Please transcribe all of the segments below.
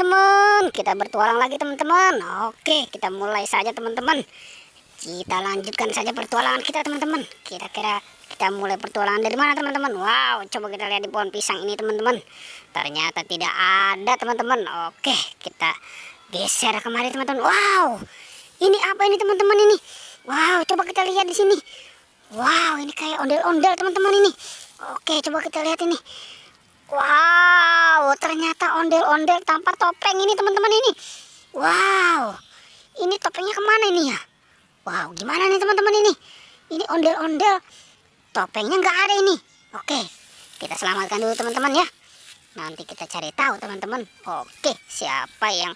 teman-teman, kita bertualang lagi teman-teman. Oke, kita mulai saja teman-teman. Kita lanjutkan saja pertualangan kita teman-teman. Kira-kira kita mulai pertualangan dari mana teman-teman? Wow, coba kita lihat di pohon pisang ini teman-teman. Ternyata tidak ada teman-teman. Oke, kita geser kemari teman-teman. Wow, ini apa ini teman-teman ini? Wow, coba kita lihat di sini. Wow, ini kayak ondel-ondel teman-teman ini. Oke, coba kita lihat ini. Wow, ternyata ondel-ondel tanpa topeng ini teman-teman ini. Wow, ini topengnya kemana ini ya? Wow, gimana nih teman-teman ini? Ini ondel-ondel, topengnya nggak ada ini. Oke, kita selamatkan dulu teman-teman ya. Nanti kita cari tahu teman-teman. Oke, siapa yang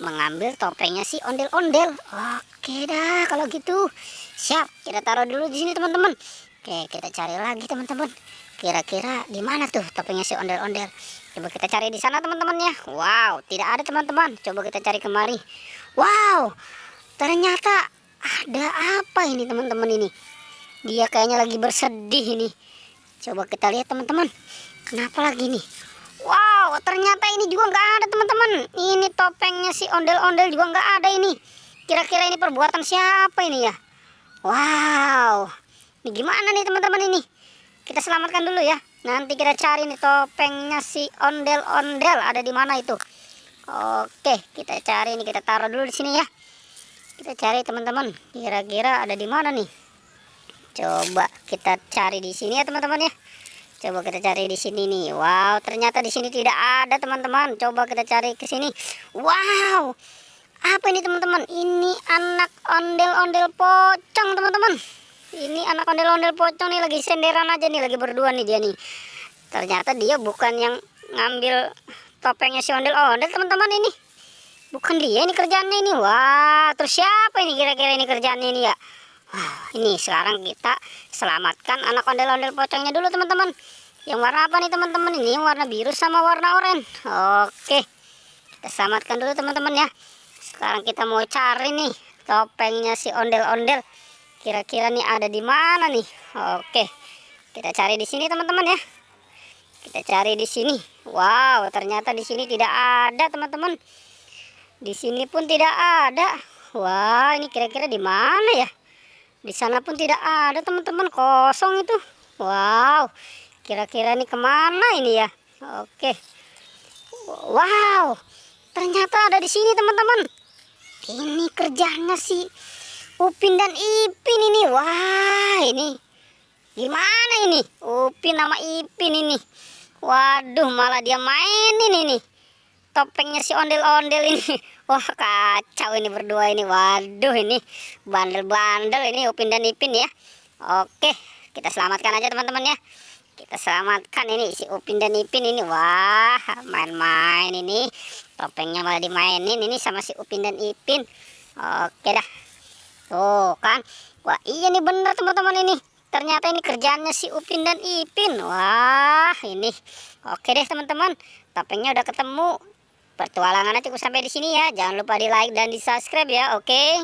mengambil topengnya si ondel-ondel? Oke dah, kalau gitu siap. Kita taruh dulu di sini teman-teman. Oke, kita cari lagi teman-teman. Kira-kira di mana tuh topengnya si ondel-ondel? Coba kita cari di sana teman-teman ya. Wow, tidak ada teman-teman. Coba kita cari kemari. Wow, ternyata ada apa ini teman-teman ini? Dia kayaknya lagi bersedih ini. Coba kita lihat teman-teman. Kenapa lagi nih? Wow, ternyata ini juga nggak ada teman-teman. Ini topengnya si ondel-ondel juga nggak ada ini. Kira-kira ini perbuatan siapa ini ya? Wow, ini gimana nih teman-teman ini? Kita selamatkan dulu ya. Nanti kita cari nih topengnya si ondel-ondel ada di mana itu. Oke, kita cari nih, kita taruh dulu di sini ya. Kita cari teman-teman. Kira-kira ada di mana nih? Coba kita cari di sini ya teman-teman ya. Coba kita cari di sini nih. Wow, ternyata di sini tidak ada teman-teman. Coba kita cari ke sini. Wow, apa ini teman-teman? Ini anak ondel-ondel pocong teman-teman. Ini anak ondel-ondel pocong nih, lagi senderan aja nih, lagi berdua nih dia nih. Ternyata dia bukan yang ngambil topengnya si ondel-ondel teman-teman ini. Bukan dia ini kerjaannya ini. Wah, terus siapa ini kira-kira ini kerjaannya ini ya? Wah, ini sekarang kita selamatkan anak ondel-ondel pocongnya dulu teman-teman. Yang warna apa nih teman-teman? Ini yang warna biru sama warna oranye. Oke, kita selamatkan dulu teman-teman ya. Sekarang kita mau cari nih topengnya si ondel-ondel. Kira-kira nih ada di mana nih? Oke, kita cari di sini teman-teman ya. Kita cari di sini. Wow, ternyata di sini tidak ada teman-teman. Di sini pun tidak ada. Wah, ini kira-kira di mana ya? Di sana pun tidak ada teman-teman, kosong itu. Wow, kira-kira ini kemana ini ya? Oke. Wow, ternyata ada di sini teman-teman. Ini kerjanya si Upin dan Ipin ini. Wah, ini gimana ini? Upin sama Ipin ini. Waduh, malah dia mainin ini topengnya si ondel-ondel ini. Wah, kacau ini berdua ini. Waduh, ini bandel-bandel ini Upin dan Ipin ya. Oke, kita selamatkan aja teman-teman ya. Kita selamatkan ini si Upin dan Ipin ini. Wah, main-main ini. Topengnya malah dimainin ini sama si Upin dan Ipin. Oke dah. Tuh kan. Wah, iya nih bener teman-teman ini. Ternyata ini kerjaannya si Upin dan Ipin. Wah, ini. Oke deh teman-teman. Topengnya udah ketemu. Pertualangannya cukup sampai di sini ya. Jangan lupa di like dan di subscribe ya. Oke.